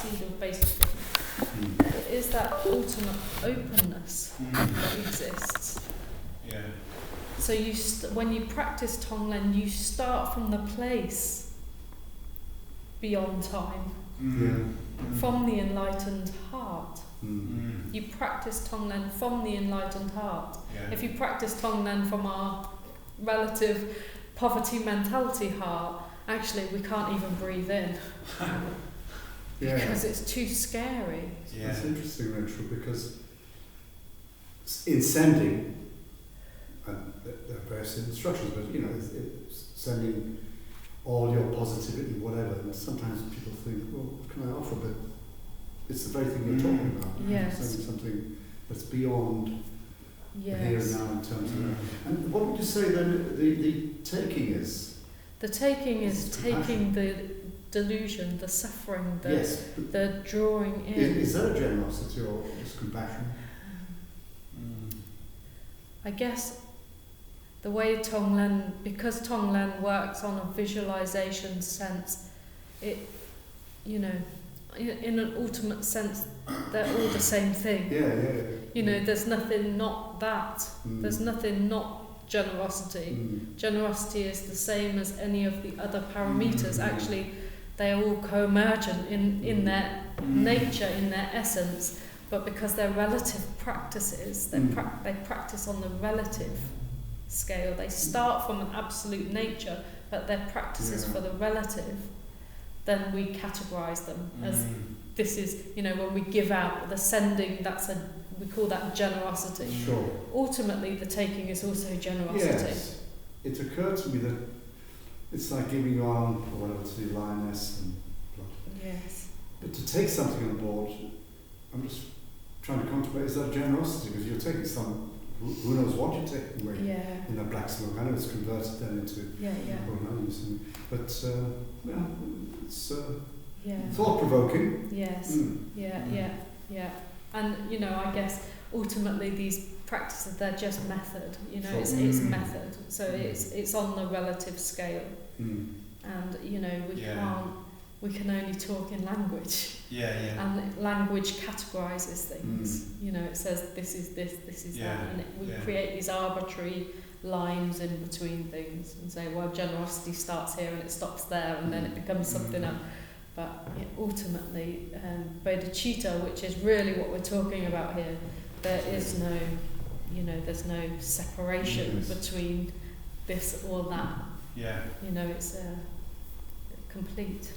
seed of basically. It is that ultimate openness that exists. Yeah. So when you practice Tonglen, you start from the place beyond time, from the enlightened heart. You practice Tonglen from the enlightened heart. Yeah. If you practice Tonglen from our relative poverty mentality heart, actually we can't even breathe in because it's too scary. Yeah. It's interesting, Rachel, because in sending, and there are various instructions, but it's sending all your positivity, whatever, and sometimes people think, well, what can I offer? But it's the very thing you're talking about. Yes. Sending something that's beyond the here and now in terms of. And what would you say then the taking is? The taking is taking the delusion, the suffering, the drawing in. Is that a generosity or is compassion? I guess the way Tonglen, because Tonglen works on a visualization sense, it, in an ultimate sense, they're all the same thing. There's nothing not that. There's nothing not generosity. Generosity is the same as any of the other parameters. Actually, they are all co-emergent in their nature, in their essence, but because they're relative practices, they practice on the relative scale. They start from an absolute nature, but their practices for the relative. Then we categorize them as this is, when we give out the sending, we call that generosity. Sure. Ultimately, the taking is also generosity. Yes. It occurred to me that it's like giving your arm or whatever to the lioness and blah. Yes. But to take something on board, I'm just trying to contemplate, is that generosity? Because you're taking some, who knows what you're taking away in that black smoke. I know it's converted then into Brahmanism. But it's thought-provoking. Yes. Yeah. And, I guess ultimately these practices, they're just method. It's method. So it's on the relative scale. And, we can only talk in language. And language categorizes things. It says this is this, this is that. And we create these arbitrary lines in between things and say, well, generosity starts here and it stops there and then it becomes something else. But ultimately, bodhicitta, which is really what we're talking about here, there is no, there's no separation between this or that. It's complete.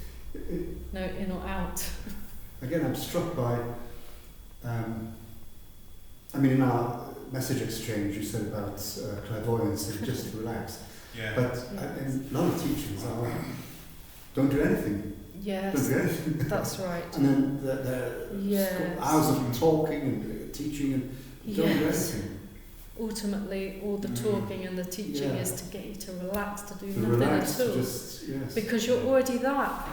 No in or out. Again, I'm struck by, in our message exchange, you said about clairvoyance and just relax. But in a lot of teachings are, don't do anything. Yes, don't do anything. That's right. And then the hours of talking and teaching and don't do anything. Ultimately, all the talking and the teaching is to get you to relax, to do nothing at all. Because you're already that.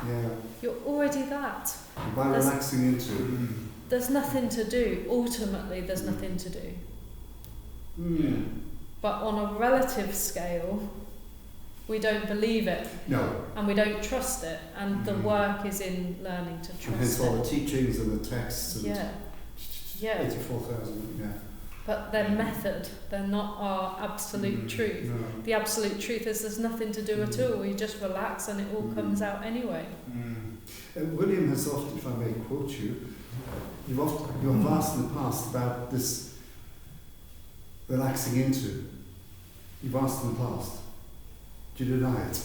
You're already that. And by relaxing into there's nothing to do. Ultimately, there's nothing to do. But on a relative scale, we don't believe it. No. And we don't trust it. And the work is in learning to trust it. And hence all the teachings and the texts and 84,000, But they're method, they're not our absolute truth. No. The absolute truth is there's nothing to do at all. You just relax and it all comes out anyway. William has often, if I may quote you, you have asked in the past about this relaxing into. You've asked in the past. Do you deny it?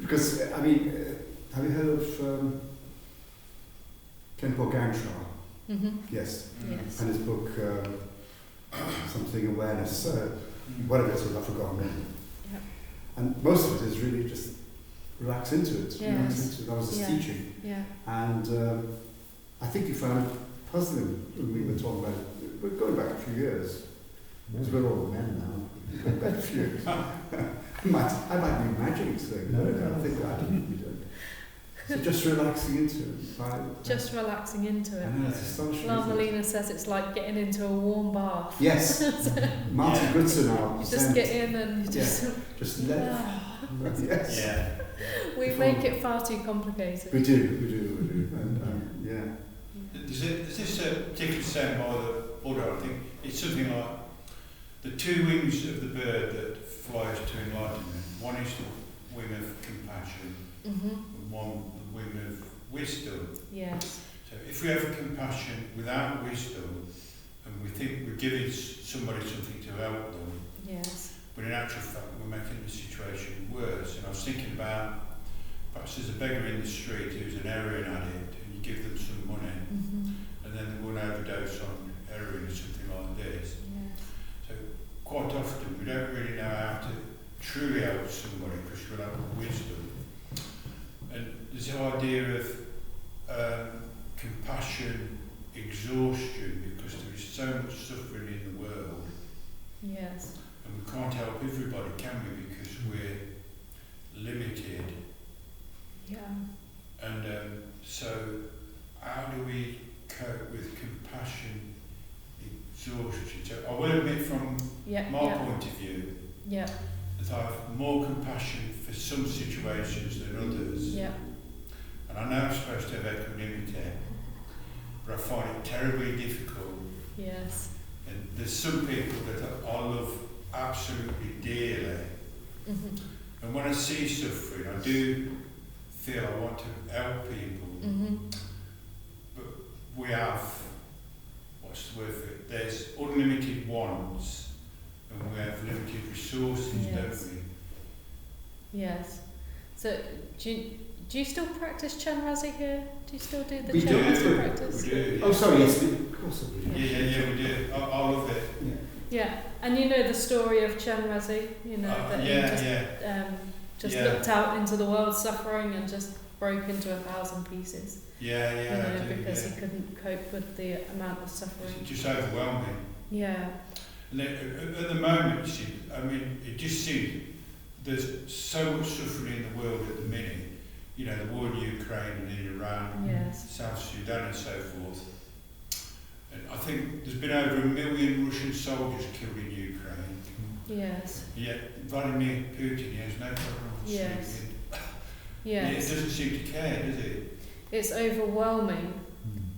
Because, have you heard of Khenpo Gangsha? Yes. And his book, something awareness, whatever it is, I've forgotten. And most of it is really just relax into it. That was his teaching. And I think you found it puzzling when we were talking about it. We're going back a few years. Because we're all men now. We're going back a few years. I might be imagining something. No, I think I didn't be doing. So just relaxing into it. Just relaxing into it. I know, it's astonishing. Marmalina says it's like getting into a warm bath. Yes. Martin Goodson now. You just get in and you just... Just let it. Yes. We make it far too complicated. We do. And yeah. There's this particular saying by the Buddha, I think it's something like the two wings of the bird that flies to enlightenment. One is the wing of compassion, and one the wing of wisdom. Yes. So if we have compassion without wisdom, and we think we're giving somebody something to help them, yes, but in actual fact we're making the situation worse. And I was thinking about, perhaps there's a beggar in the street who's an heroin addict, and you give them some money, and then they will overdose on heroin or something like this. Yes. So quite often we don't really know how to truly help somebody because we lack wisdom. And there's the idea of compassion, exhaustion, because there is so much suffering in the world. Yes. And we can't help everybody, can we? Because we're limited. Yeah. And so how do we cope with compassion, exhaustion? So I will admit from my point of view that I have more compassion for some situations than others. Yeah. And I know I'm supposed to have equanimity, but I find it terribly difficult. Yes. And there's some people that I love absolutely dearly. And when I see suffering, I do feel I want to help people. But we have, what's the word for it? There's unlimited wants, and we have limited resources, don't we? Yes. So do you still practice Cheang here? Do you still do the We Cheang practice? We do. Yeah. Oh, sorry, yes, of course we do. Yeah, we do. I love it. Yeah, and you know the story of Cheang, you know, that he just looked out into the world suffering and just broke into 1,000 pieces. Because he couldn't cope with the amount of suffering. It's just overwhelming. Yeah. And at the moment, you see, I mean, it just seems there's so much suffering in the world at the minute. You know, the war in Ukraine and in Iran, South Sudan and so forth. And I think there's been over 1 million Russian soldiers killed in Ukraine. Yes. Yet Vladimir Putin, he has no problem with speaking. Yes. It doesn't seem to care, does it? It's overwhelming.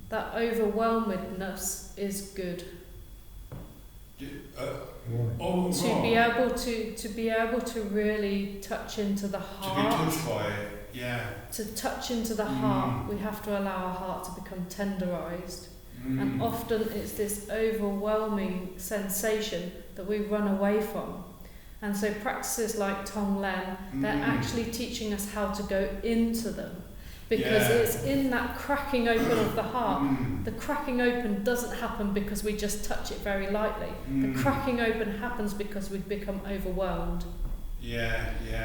That overwhelmedness is good. To be able to really touch into the heart. To be touched by it. Yeah. To touch into the heart, we have to allow our heart to become tenderized. And often it's this overwhelming sensation that we run away from. And so practices like Tonglen, they're actually teaching us how to go into them. Because it's in that cracking open of the heart. The cracking open doesn't happen because we just touch it very lightly. The cracking open happens because we've become overwhelmed.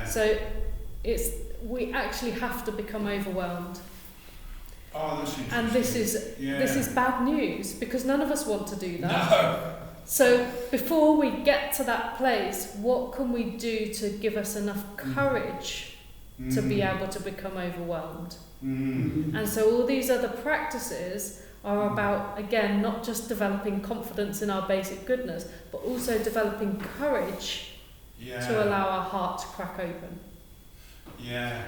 So we actually have to become overwhelmed. Oh, that's interesting. And this is bad news because none of us want to do that. No. So before we get to that place, what can we do to give us enough courage to be able to become overwhelmed? And so all these other practices are about, again, not just developing confidence in our basic goodness, but also developing courage to allow our heart to crack open.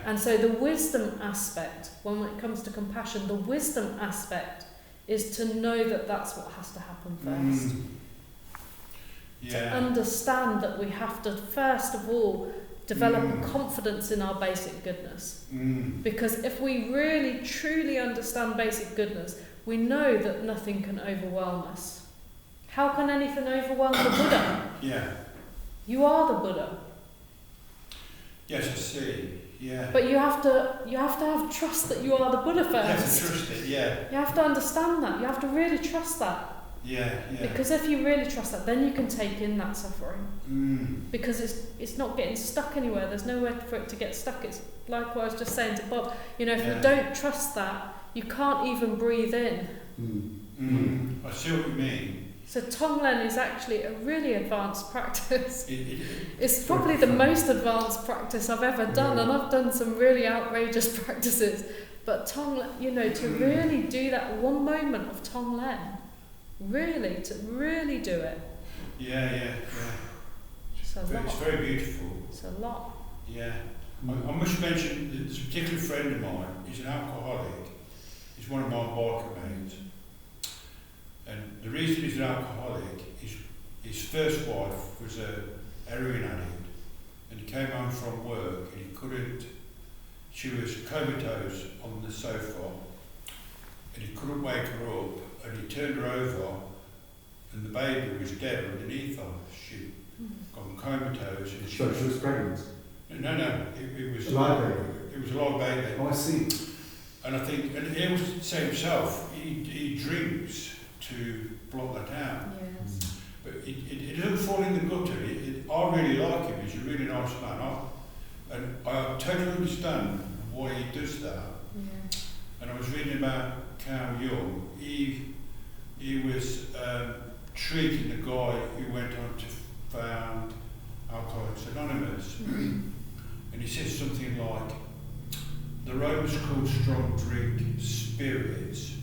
And so the wisdom aspect, when it comes to compassion, the wisdom aspect is to know that that's what has to happen first. To understand that we have to, first of all, develop a confidence in our basic goodness. Because if we really, truly understand basic goodness, we know that nothing can overwhelm us. How can anything overwhelm the Buddha? You are the Buddha. Yes, I see. But you have to have trust that you are the Buddha first. You have to trust it, You have to understand that. You have to really trust that. Because if you really trust that, then you can take in that suffering. Because it's not getting stuck anywhere. There's nowhere for it to get stuck. It's like what I was just saying to Bob. You know, if you don't trust that, you can't even breathe in. I see what you mean. So Tonglen is actually a really advanced practice. It's probably the most advanced practice I've ever done, and I've done some really outrageous practices. But Tonglen, you know, to really do that one moment of Tonglen, to really do it. It's very beautiful. It's a lot. I must mention that there's a particular friend of mine, he's an alcoholic, he's one of my biker mates, and the reason he's an alcoholic is his first wife was a heroin addict, and he came home from work and he couldn't, she was comatose on the sofa, and he couldn't wake her up, and he turned her over, and the baby was dead underneath her. She'd gone comatose. And So she was pregnant? No, it was a live baby. It was a live baby. Oh, I see. And I think, and he was say himself, he drinks to block that out. Yes. But it doesn't fall in the gutter. I really like him. He's a really nice man. And I totally understand why he does that. Yeah. And I was reading about Carl Jung. He was treating the guy who went on to found Alcoholics Anonymous. And he says something like, the Romans called strong drink spirits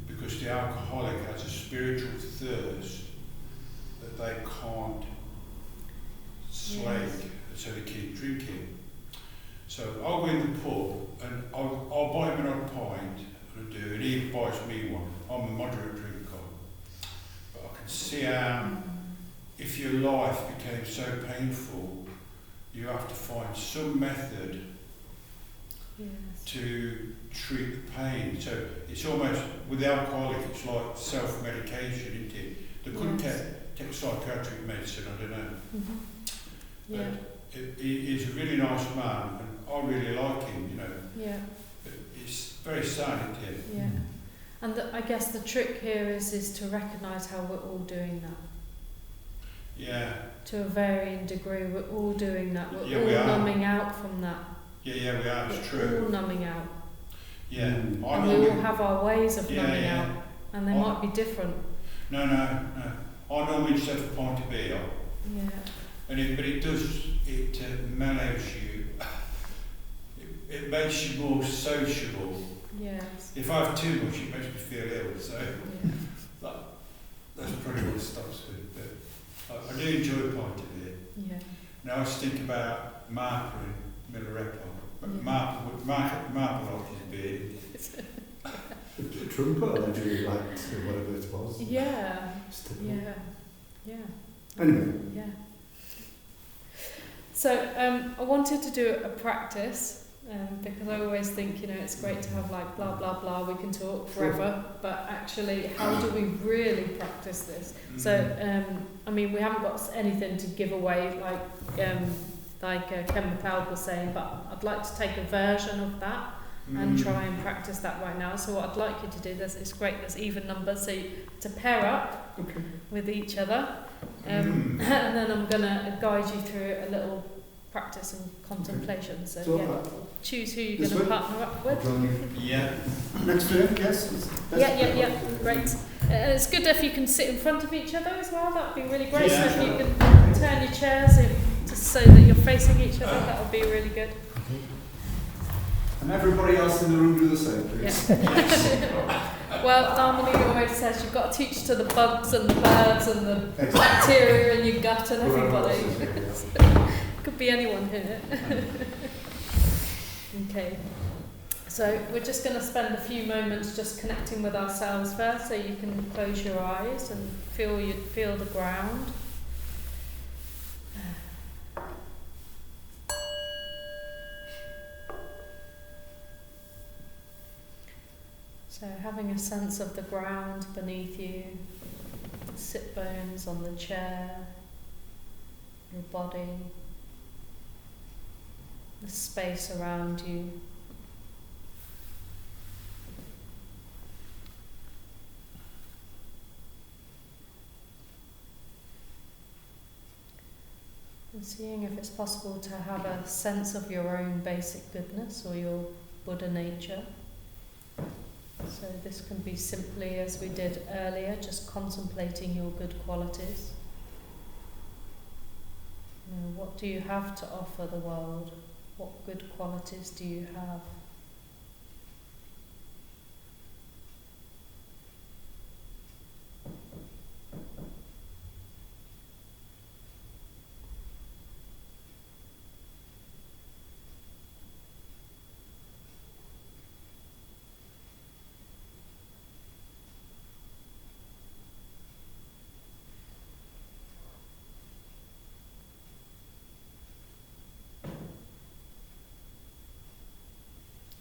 because the alcoholic has a spiritual thirst that they can't slake, so they keep drinking. So I'll go in the pub and I'll buy him another pint, and he buys me one. I'm a moderate drinker. But I can see how, if your life became so painful, you have to find some method to treat the pain. So it's almost, with the alcoholic, it's like self-medication, isn't it? They couldn't take psychiatric medicine, I don't know. But he's a really nice man, and I really like him, you know. Yeah. But it's very sad, isn't it? Yeah. And I guess the trick here is to recognise how we're all doing that. Yeah. To a varying degree, we're all doing that. We're we all are. numbing out from that. Yeah, we are. It's we're true. all numbing out. Yeah. And we all have our ways of numbing out, and they might be different. No. I normally just have a pint of beer. Yeah. But it does, it mellows you. It makes you more sociable. Yes. If I have too much, it makes me feel ill. So that's probably what stops me. But I do enjoy a pint of beer. Yeah. Now I just think about Martha and Milarepa. Martha liked his beer. Trumper, or do you like whatever it was? Yeah. Yeah. Anyway. Yeah. So I wanted to do a practice because I always think, it's great to have like blah blah blah, we can talk forever, but actually how do we really practice this? So we haven't got anything to give away like Ken McLeod was saying, but I'd like to take a version of that and try and practice that right now. So what I'd like you to do, it's great, there's even numbers, so to pair up with each other, and then I'm going to guide you through a little practice and contemplation. So choose who you're going to partner up with. Yeah. Next to him, yes? Yeah, great. It's good if you can sit in front of each other as well, that would be really great. Yeah. So if you can turn your chairs in just so that you're facing each other, that would be really good. And everybody else in the room do the same, please. Yeah. Well, Harmony always says you've got to teach to the bugs and the birds and the bacteria in your gut and everybody. Could be anyone here. Okay. So we're just going to spend a few moments just connecting with ourselves first, so you can close your eyes and feel the ground. So having a sense of the ground beneath you, the sit bones on the chair, your body, the space around you. And seeing if it's possible to have a sense of your own basic goodness or your Buddha nature. So this can be simply, as we did earlier, just contemplating your good qualities. What do you have to offer the world? What good qualities do you have?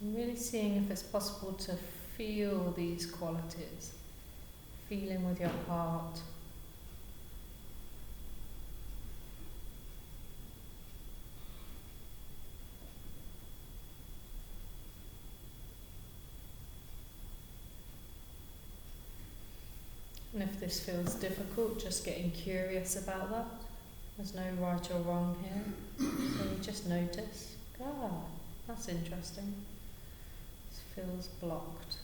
I'm really seeing if it's possible to feel these qualities, feeling with your heart. And if this feels difficult, just getting curious about that. There's no right or wrong here. So you just notice, that's interesting. This feels blocked.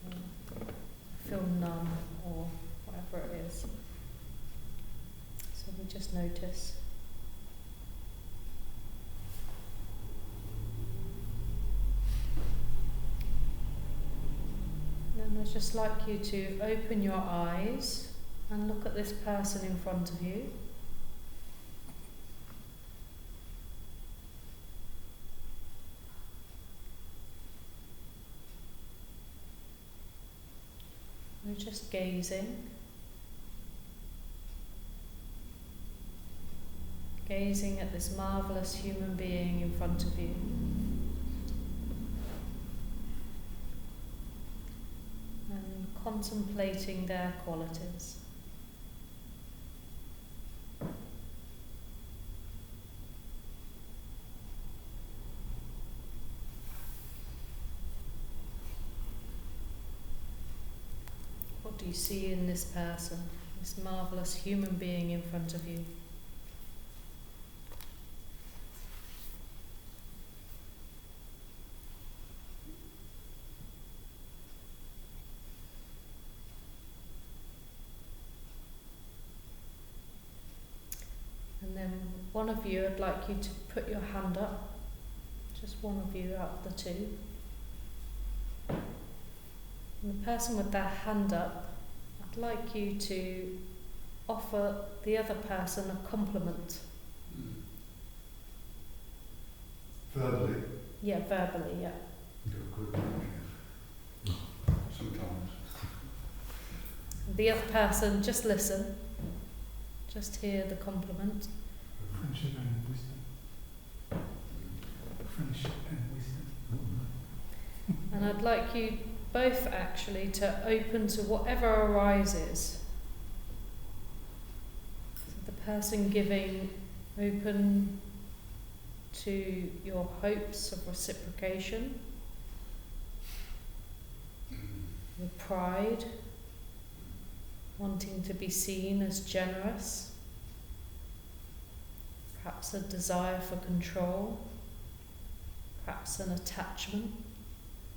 I feel numb or whatever it is. So we just notice. Then I'd just like you to open your eyes and look at this person in front of you. We're just gazing at this marvellous human being in front of you. And contemplating their qualities. What do you see in this person, this marvellous human being in front of you? And then one of you, I'd like you to put your hand up, just one of you out of the two. And the person with their hand up, I'd like you to offer the other person a compliment. Verbally? Yeah, verbally, yeah. Sometimes. The other person, just listen. Just hear the compliment. Friendship and wisdom. Friendship and wisdom. And I'd like you both actually to open to whatever arises. So the person giving, open to your hopes of reciprocation, your pride, wanting to be seen as generous, perhaps a desire for control, perhaps an attachment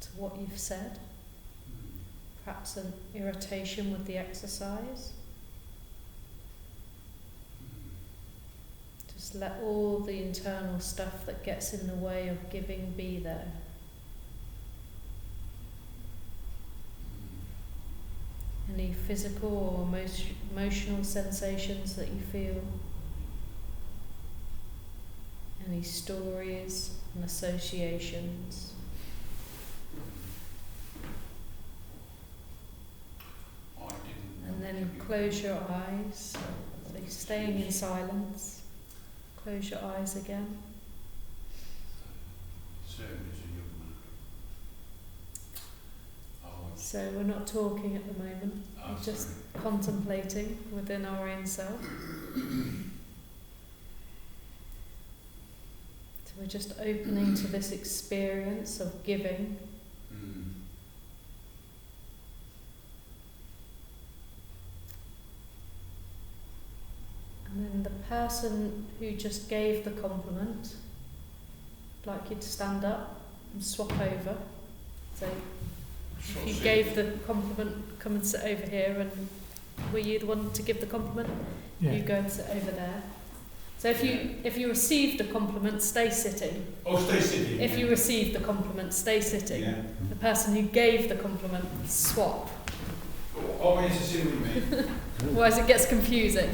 to what you've said, perhaps an irritation with the exercise. Just let all the internal stuff that gets in the way of giving be there. Any physical or emotional sensations that you feel, any stories and associations. And then close your eyes, so you're staying in silence. Close your eyes again. So we're not talking at the moment, we're just contemplating within our own self. So we're just opening to this experience of giving. And then the person who just gave the compliment, I'd like you to stand up and swap over. So if you gave the compliment, come and sit over here, and were you the one to give the compliment? Yeah. You go and sit over there. So if you received the compliment, stay sitting. Oh, stay sitting. If you received the compliment, stay sitting. Yeah. The person who gave the compliment, swap. Oh, yes, I see what you mean. Otherwise it gets confusing.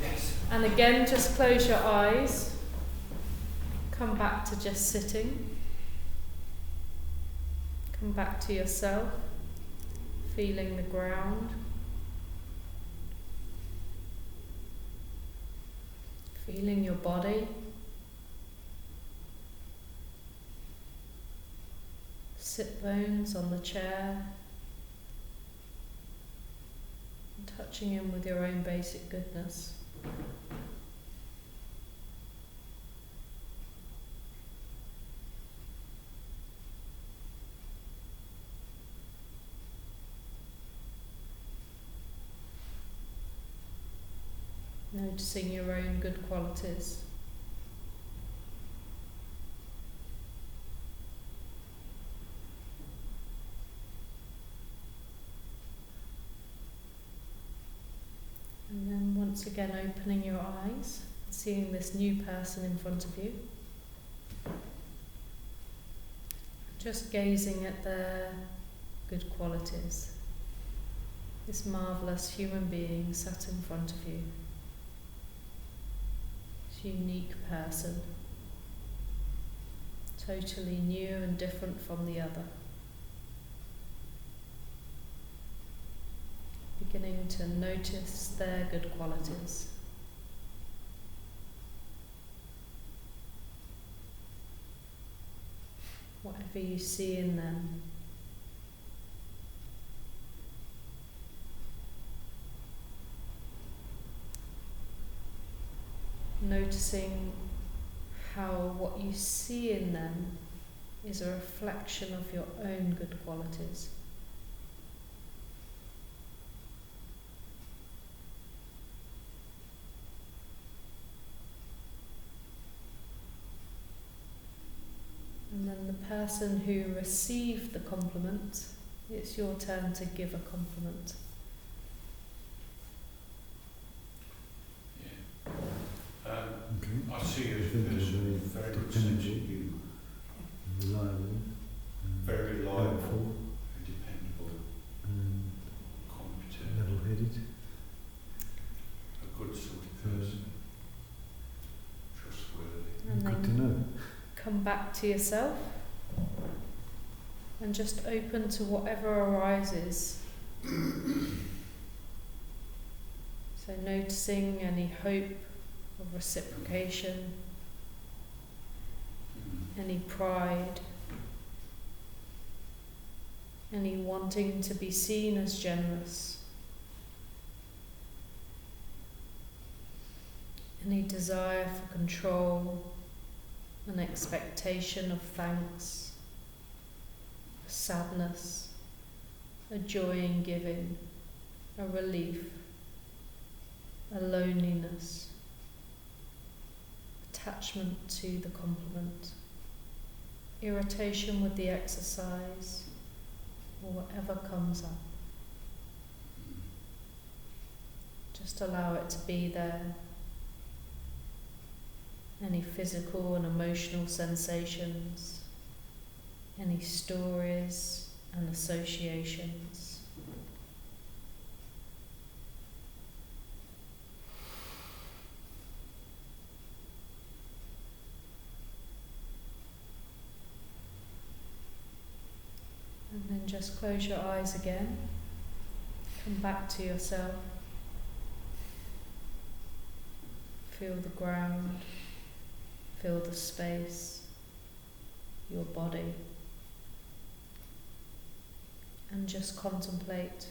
Yes. And again, just close your eyes. Come back to just sitting. Come back to yourself, feeling the ground. Feeling your body. sit bones on the chair, and touching in with your own basic goodness. Noticing your own good qualities. And then once again opening your eyes, seeing this new person in front of you. Just gazing at their good qualities. This marvellous human being sat in front of you. Unique person, totally new and different from the other. Beginning to notice their good qualities. Whatever you see in them. Noticing how what you see in them is a reflection of your own good qualities. And then the person who received the compliment, it's your turn to give a compliment. I see you as a person very much sense of humour. Reliable. Very reliable, dependable, competent, Level-headed. a good sort of person, trustworthy. And Good to then know. come back to yourself and just open to whatever arises. So noticing any hope of reciprocation, any pride, any wanting to be seen as generous, any desire for control, an expectation of thanks, a sadness, a joy in giving, a relief, a loneliness, attachment to the compliment, irritation with the exercise, or whatever comes up. Just allow it to be there. Any physical and emotional sensations, any stories and associations. And then just close your eyes again. Come back to yourself. Feel the ground. Feel the space. Your body. And just contemplate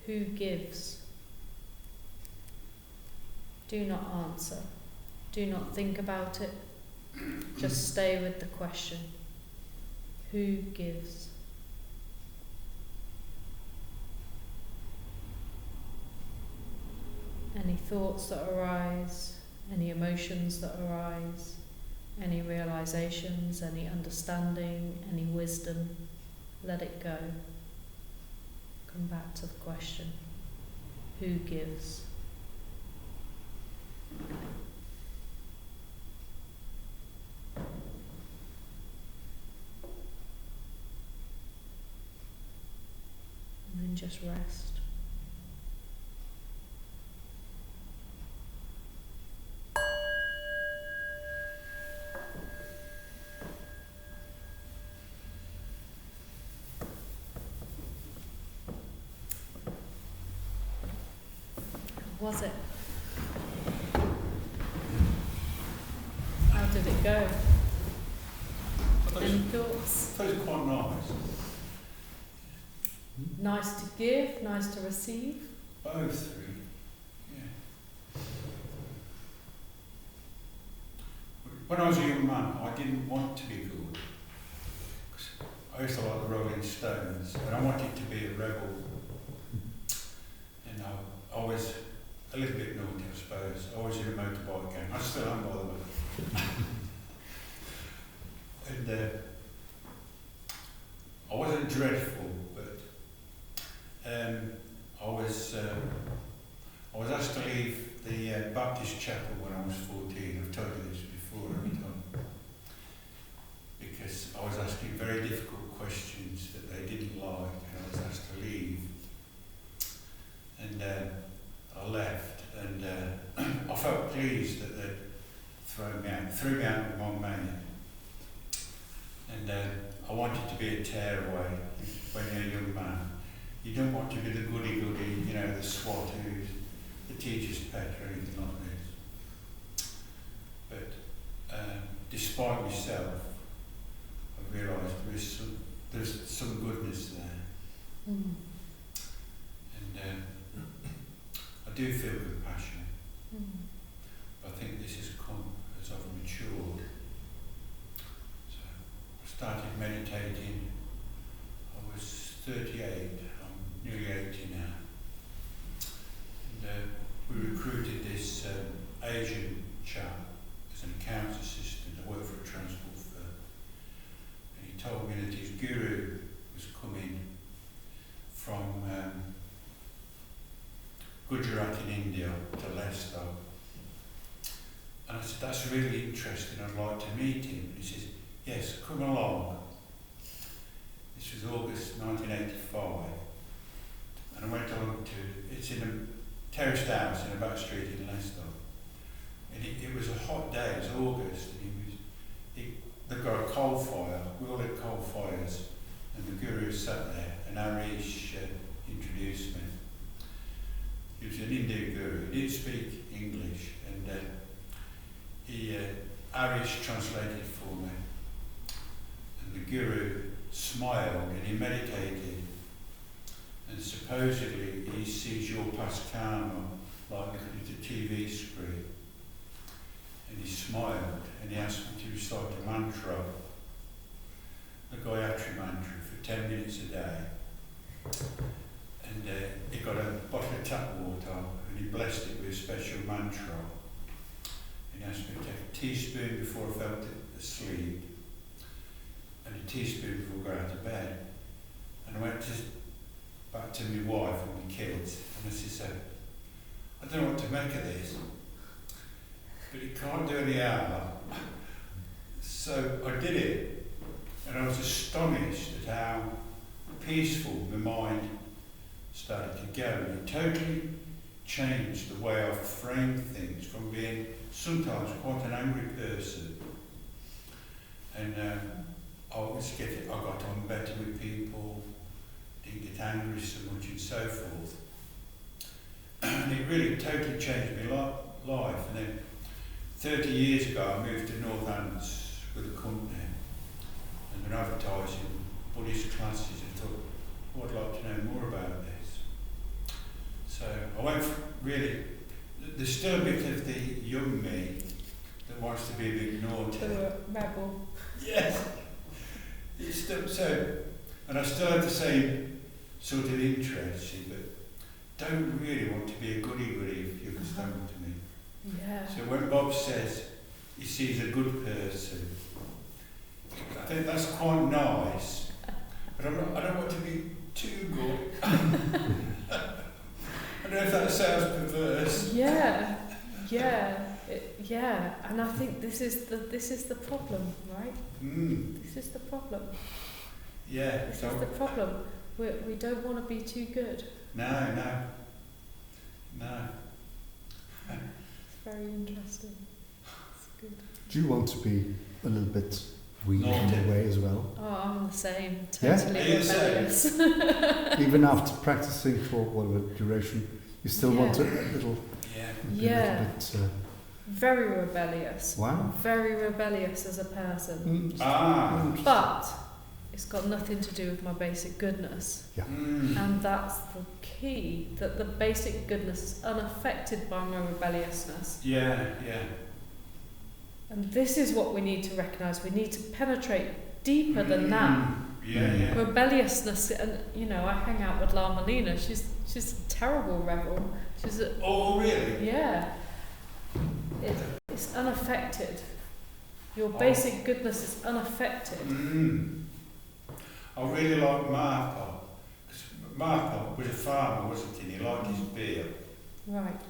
who gives. Do not answer. Do not think about it. Just stay with the question. Who gives? Any thoughts that arise, any emotions that arise, any realizations, any understanding, any wisdom, let it go. Come back to the question, who gives? And then just rest. Was it? How did it go? I thought it was thoughts? I thought it was quite nice. Nice to give, nice to receive. Both, really. Yeah. When I was a young man, I didn't want to be good. 'Cause I used to like the Rolling Stones, and I wanted to be a rebel. And I was a little bit naughty, I suppose. I was in a motorbike gang. I still am, by the way. And I wasn't dreadful, but I was asked to leave the Baptist chapel when I was 14. I've told you this before every time. Because I was asking very difficult questions that they didn't like, and I was asked to leave. And I left, and I felt pleased that they'd thrown me out, threw me out with my mate. And I wanted to be a tearaway when you're a young man. You don't want to be the goody-goody, you know, the swot who's the teacher's pet or anything like this. But despite myself, I realised there's some goodness there. Mm. And I do feel compassion. Mm. I think this has come as I've matured. So I started meditating. I was 38. I'm nearly 80 now. And we recruited this Asian chap as an accounts assistant. I worked for a transport firm. And he told me that his guru was coming from Gujarat in India to Leicester. And I said, that's really interesting, I'd like to meet him. And he says, yes, come along. This was August 1985. And I went along to, it's in a terraced house in a back street in Leicester. And it was a hot day, it was August, and they've got a coal fire, we all had coal fires, and the guru sat there, and Arish introduced me. He was an Indian guru, he didn't speak English, and Arish translated for me. And the guru smiled and he meditated. And supposedly he sees your past karma like looking at a TV screen. And he smiled and he asked me to recite a mantra, a Gayatri mantra for 10 minutes a day. And he got a bottle of tap water and he blessed it with a special mantra. And he asked me to take a teaspoon before I fell asleep and a teaspoon before I got out of bed. And I went back to my wife and my kids and I said, I don't know what to make of this, but it can't do any harm. So I did it and I was astonished at how peaceful my mind started to go. And it totally changed the way I framed things from being sometimes quite an angry person. And I got on better with people, didn't get angry so much and so forth. And it really totally changed my life. And then 30 years ago I moved to Northants with a company and been advertising Buddhist classes and thought, oh, I'd like to know more about this. So I went really, there's still a bit of the young me that wants to be a bit naughty. The rebel. Yes. It's still so, and I still have the same sort of interest, but don't really want to be a goody-goody, if you understand what I mean. Yeah. So when Bob says he sees a good person, I think that's quite nice, but I don't want to be too good. I don't know if that sounds perverse. Yeah, yeah, and I think this is the problem, right? Mm. This is the problem. Yeah. This is the problem. We don't want to be too good. No. It's very interesting. It's good. Do you want to be a little bit weak in Naughty. a way as well? Oh, I'm the same. Yeah? Totally Are you the same? rebellious. Even after practicing for whatever duration, you still want a little, Yeah. be a Yeah. little bit very rebellious. Wow. Very rebellious as a person. But it's got nothing to do with my basic goodness. Yeah. And that's the key, that the basic goodness is unaffected by my rebelliousness. Yeah. And this is what we need to recognise. We need to penetrate deeper than that. Yeah. Rebelliousness, and I hang out with La Molina. She's a terrible rebel. Oh, really? Yeah. It's unaffected. Your basic goodness is unaffected. I really like Martha. Because Martha was a farmer, wasn't he? And he liked his beer. Right.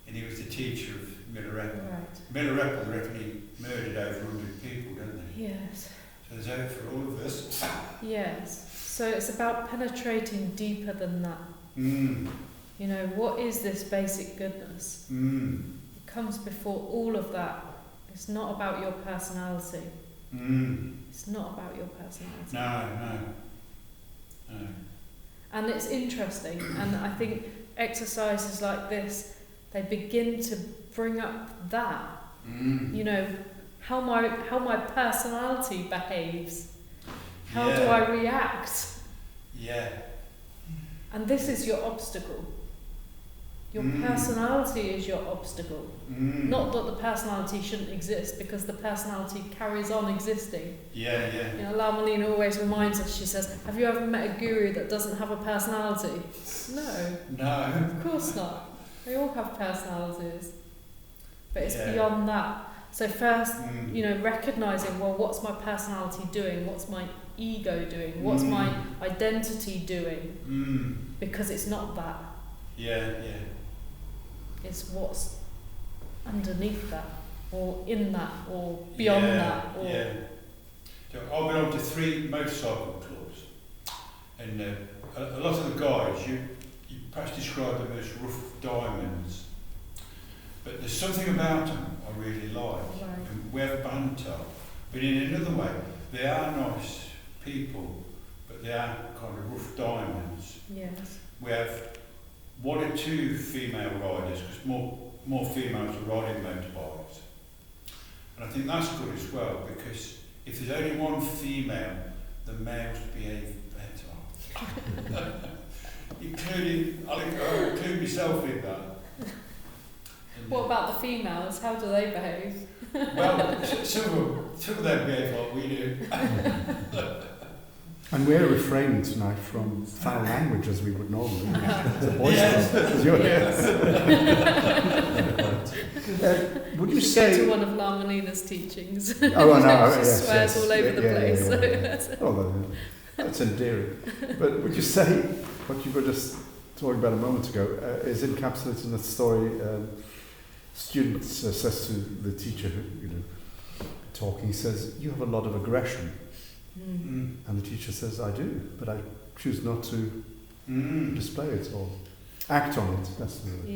And he was the teacher of Milarepa. Right. Milarepa, they reckon he murdered over 100 people, don't they? Yes. So there's hope for all of us. Yes. So it's about penetrating deeper than that. What is this basic goodness? It comes before all of that. It's not about your personality. It's not about your personality. No. And it's interesting, and I think exercises like this, they begin to bring up that. How my personality behaves. How do I react? Yeah. And this is your obstacle. Your personality is your obstacle. Not that the personality shouldn't exist, because the personality carries on existing. Yeah. La Molina always reminds us, she says, have you ever met a guru that doesn't have a personality? No. Of course not. They all have personalities. But it's beyond that. So first, recognising, well, what's my personality doing? What's my ego doing? What's my identity doing? Because it's not that. Yeah. It's what's underneath that, or in that, or beyond that. So I belong to 3 motorcycle clubs, and a lot of the guys, you perhaps describe them as rough diamonds, but there's something about them I really like. Right. And we have banter, but in another way, they are nice people, but they are kind of rough diamonds. Yes. We have 1 or 2 female riders, because more females are riding motorbikes. And I think that's good as well, because if there's only 1 female, the males behave better. I'll include myself in that. What about the females? How do they behave? Well, some of them behave like we do. And we're refraining tonight from foul language as we would normally. It's a boys' club. Would you say? Go to one of La Molina's teachings. Oh, no, she swears all over the place. Yeah. Oh, that's endearing. But would you say what you were just talking about a moment ago is encapsulated in the story? Student says to the teacher, talking. He says, "You have a lot of aggression." And the teacher says, "I do, but I choose not to display it or act on it." That's the word.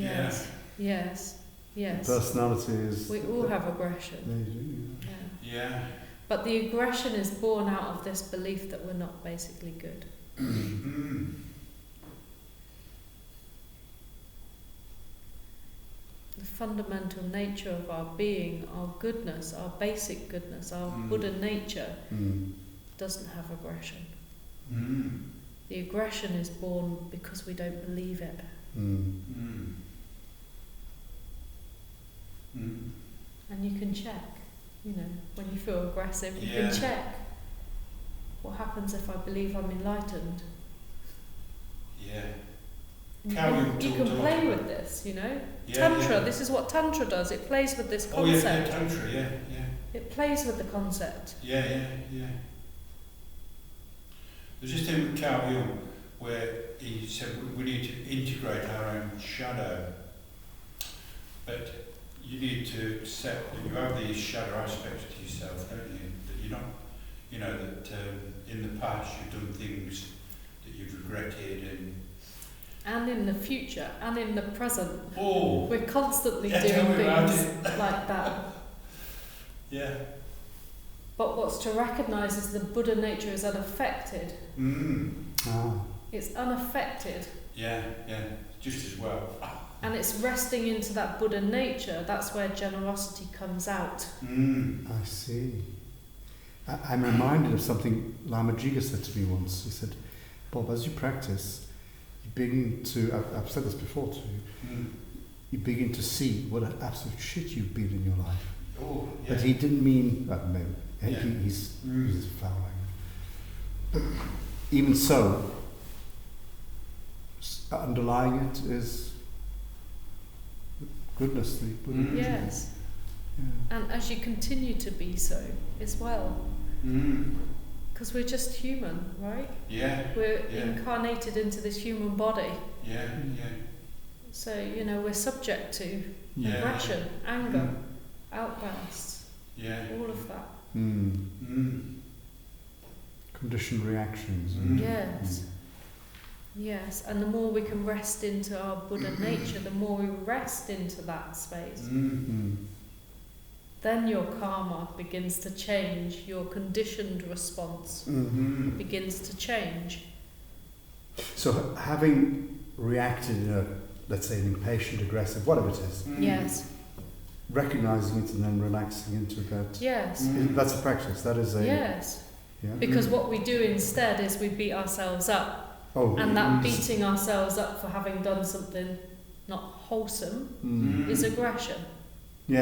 Yes. Personality is. We all have aggression. Yeah. But the aggression is born out of this belief that we're not basically good. The fundamental nature of our being, our goodness, our basic goodness, our Buddha nature doesn't have aggression. The aggression is born because we don't believe it. And you can check, when you feel aggressive, you can check. What happens if I believe I'm enlightened? You can play with this, Tantra, this is what Tantra does. It plays with this concept. Tantra, It plays with the concept. There's just thing with Carl Jung where he said we need to integrate our own shadow, but you need to accept that you have these shadow aspects to yourself, don't you? That you're not, that in the past you've done things that you've regretted and in the future and in the present. Oh, we're constantly doing things like that. But what's to recognise is the Buddha nature is unaffected. It's unaffected. Yeah, just as well. And it's resting into that Buddha nature. That's where generosity comes out. I see. I'm reminded of something Lama Jiga said to me once. He said, Bob, as you practice, you begin to, I've said this before to you, you begin to see what an absolute shit you've been in your life. Oh, yeah. But he didn't mean that, no. Yeah. He's foul language. But even so, underlying it is goodness, the Buddha. Yes. Yeah. And as you continue to be so as well. Because we're just human, right? Yeah. We're incarnated into this human body. Yeah. So, we're subject to aggression, anger, outbursts, all of that. Conditioned reactions. Yes, and the more we can rest into our Buddha nature, the more we rest into that space, then your karma begins to change, your conditioned response begins to change. So having reacted in a, let's say, an impatient, aggressive, whatever it is, Yes. recognizing it and then relaxing into that. Yes. That's a practice. That is a... Yes. Yeah? Because what we do instead is we beat ourselves up. And that beating ourselves up for having done something not wholesome is aggression. So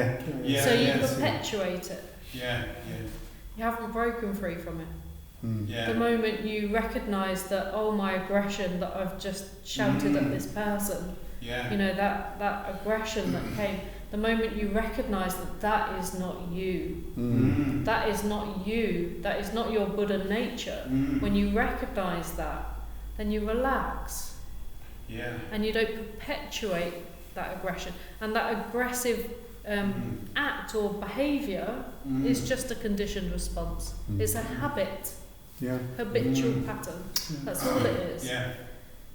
you perpetuate it. You haven't broken free from it. The moment you recognise that, oh, my aggression that I've just shouted at this person, that aggression that came, the moment you recognise that that is not you, that is not you, that is not your Buddha nature, when you recognise that, then you relax. And you don't perpetuate that aggression. And that aggressive act or behaviour is just a conditioned response. It's a habit, habitual pattern. That's all it is.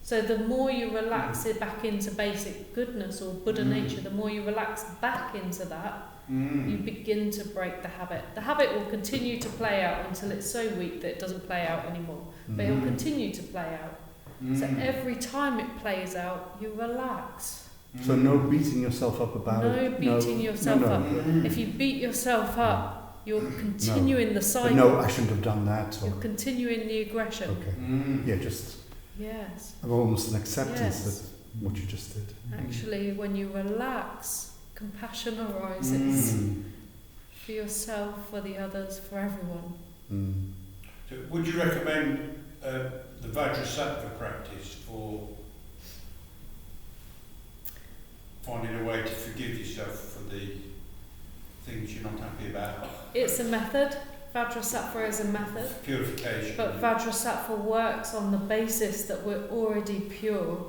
So the more you relax it back into basic goodness or Buddha nature, the more you relax back into that, you begin to break the habit. The habit will continue to play out until it's so weak that it doesn't play out anymore. But it will continue to play out. So every time it plays out, you relax. So no beating yourself up about it. No beating yourself up. If you beat yourself up, you're continuing the cycle. No, I shouldn't have done that. You're continuing the aggression. Okay. Just almost an acceptance of what you just did. Actually, when you relax, compassion arises for yourself, for the others, for everyone. So would you recommend the Vajrasattva practice for finding a way to forgive yourself for the things you're not happy about? It's a method. Vajrasattva is a method. Purification. But Vajrasattva works on the basis that we're already pure.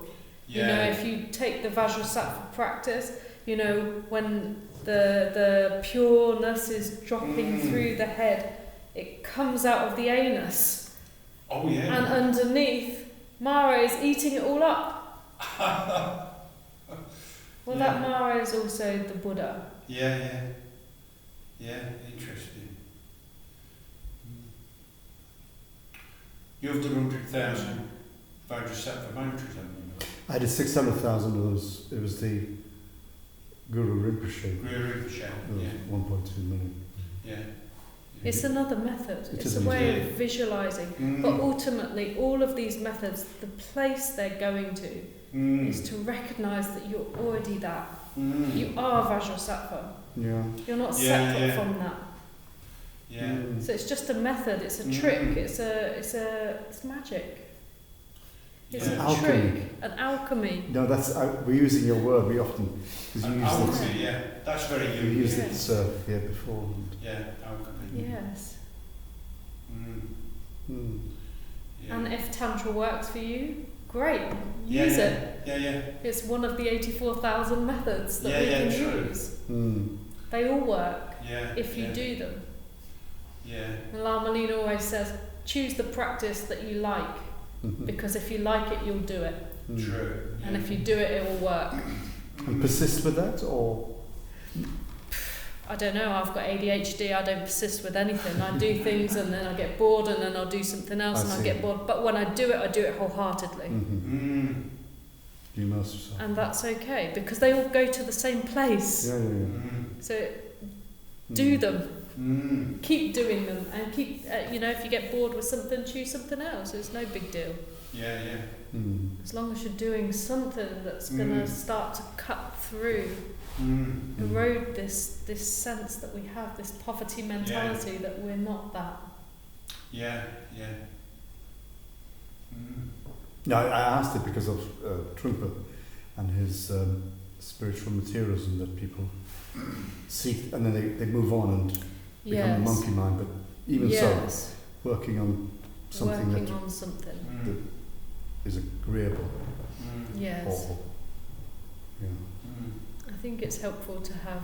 If you take the Vajrasattva practice, when the pureness is dropping through the head, it comes out of the anus. And underneath, Mara is eating it all up. That Mara is also the Buddha. Interesting. You've done 100,000 Vajrasattva mantras, haven't you? I did 600,000 of those. It was the Guru Rinpoche. It was 1.2 million. It's another method. It's a way of visualizing. But ultimately, all of these methods, the place they're going to is to recognize that you're already that. You are Vajrasattva. You're not separate from that. So it's just a method. It's a trick. It's magic. It's an alchemy. An alchemy. No, that's we're using your word. We often alchemy. That's very unique. We used it here before. Alchemy. Yes. And if Tantra works for you, great. Use it. It's one of the 84,000 methods that we can use. They all work if you do them. And Lama Lina always says, choose the practice that you like, because if you like it, you'll do it. True. And if you do it, it will work. And persist with that, or? I don't know, I've got ADHD, I don't persist with anything. I do things and then I get bored and then I'll do something else and I get bored. But when I do it wholeheartedly. You immerse yourself. And that's okay, because they all go to the same place. Yeah. So do them. Keep doing them, and keep, if you get bored with something, choose something else. It's no big deal. Yeah. As long as you're doing something that's going to start to cut through, erode this sense that we have, this poverty mentality that we're not that. Yeah. No, I asked it because of Trungpa and his spiritual materialism that people seek, and then they move on and become a monkey mind. But even so, working on something that is agreeable. Yes. Or, I think it's helpful to have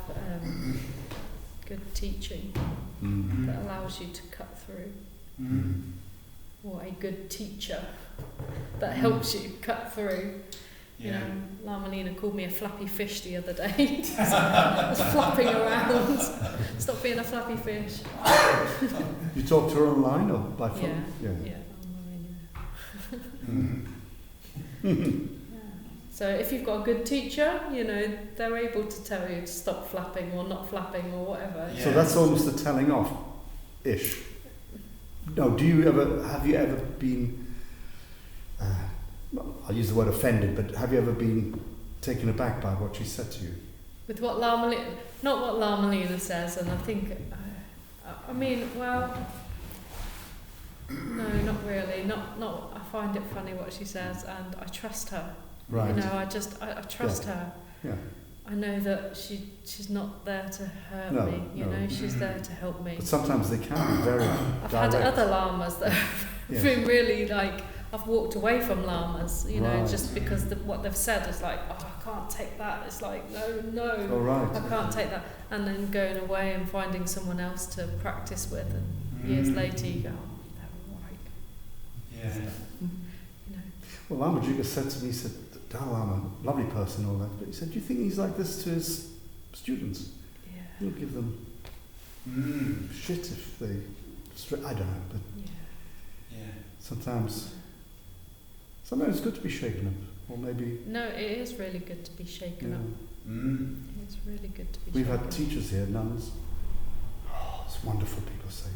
good teaching that allows you to cut through. Or a good teacher that helps you cut through. You know, Lama Lena called me a flappy fish the other day. I was flapping around. Stop being a flappy fish. You talk to her online or by phone? Yeah. So if you've got a good teacher, they're able to tell you to stop flapping or not flapping or whatever. So that's almost a telling off-ish. No, have you ever been, I'll use the word offended, but have you ever been taken aback by what she said to you? With what Lama Lena, not what Lama Lena says, and I think, no, not really. Not. I find it funny what she says, and I trust her. Right. I trust her. Yeah. I know that she's not there to hurt me. She's there to help me. But sometimes they can be very I've direct. had other lamas that have been really I've walked away from lamas, just because what they've said is like, oh, I can't take that. It's like, no, oh, right. I can't take that. And then going away and finding someone else to practice with, and years later you go, oh, they're right. Yeah. Well, Lama Juga said to me, he said, Dalai Lama, lovely person, all that, but he said, do you think he's like this to his students? Yeah. He'll give them shit if they... I don't know, but sometimes it's good to be shaken up, or maybe... No, it is really good to be shaken up. It's really good to be We've shaken had teachers here, nuns, it's wonderful, people say,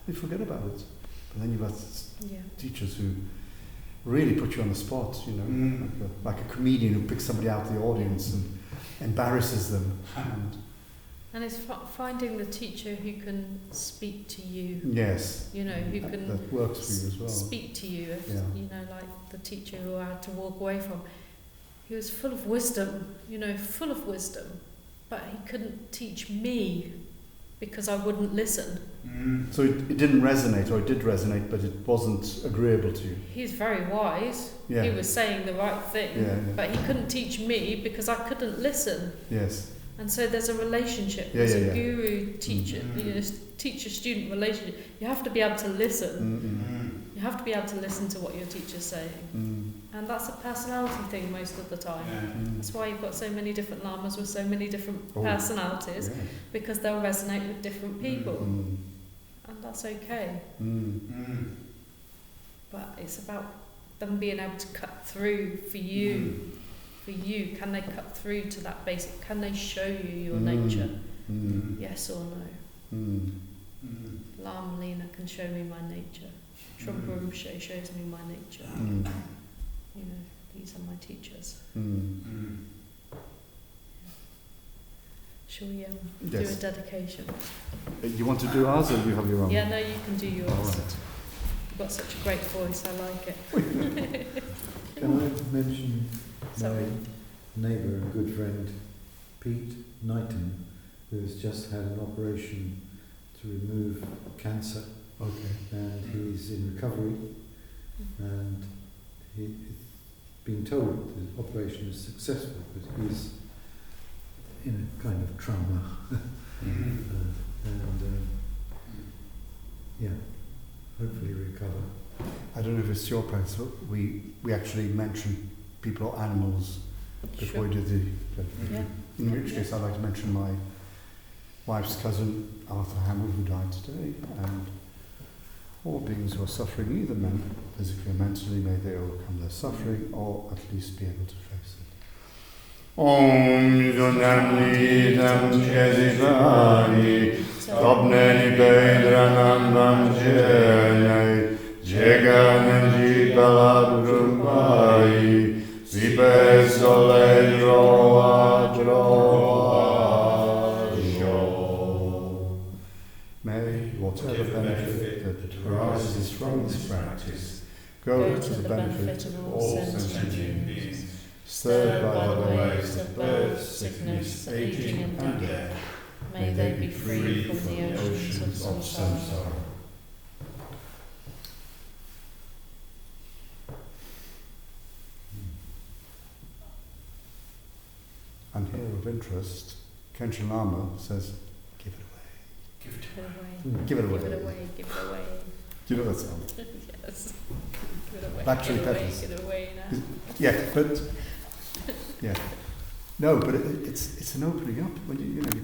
they forget about it. But then you've had teachers who really put you on the spot, like a comedian who picks somebody out of the audience and embarrasses them. And it's finding the teacher who can speak to you. Yes. Who can that works for you as well. Speak to you. Like the teacher who I had to walk away from. He was full of wisdom, but he couldn't teach me because I wouldn't listen. So it didn't resonate, or it did resonate, but it wasn't agreeable to you. He's very wise. Yeah. He was saying the right thing, but he couldn't teach me because I couldn't listen. Yes. And so there's a relationship. There's a guru-teacher, teacher-student relationship. You have to be able to listen. You have to be able to listen to what your teacher's saying. And that's a personality thing most of the time. That's why you've got so many different lamas with so many different personalities, because they'll resonate with different people. And that's okay. But it's about them being able to cut through for you. For you, can they cut through to that basic? Can they show you your nature? Yes or no? Lama Lena can show me my nature. Trungpa Rinpoche shows me my nature. These are my teachers. Shall we do a dedication? You want to do ours, or you have your own? Yeah, no, you can do yours. All right. You've got such a great voice, I like it. Can I mention my neighbour and good friend Pete Knighton, who has just had an operation to remove cancer, and he's in recovery, and he's been told the operation is successful, but he's in a kind of trauma, hopefully recover. I don't know if it's your plans, so we actually mention people or animals before we do the... In which case I'd like to mention my wife's cousin, Arthur Hamill, who died today, and All beings who are suffering, either physically or mentally, may they overcome their suffering or at least be able to face it. Om Yunamni Dam Chedivani Topneni Bedranam Nam Jenai Jegananji Palabrupai Vipe Sole Droa Droa. May whatever benefit that arises from this practice go to the benefit of all sentient beings, stirred by the waves of birth, sickness, aging, and death. May they be free from the oceans of samsara. And here of interest, Khenchen Lama says, give it away. Give it away. Give it away. Give it away. Give it away. Do you know that song? Yes. Give it away. Battery give it away. Petals. Give it away now. Yeah, but yeah, no, but it's an opening up when you know.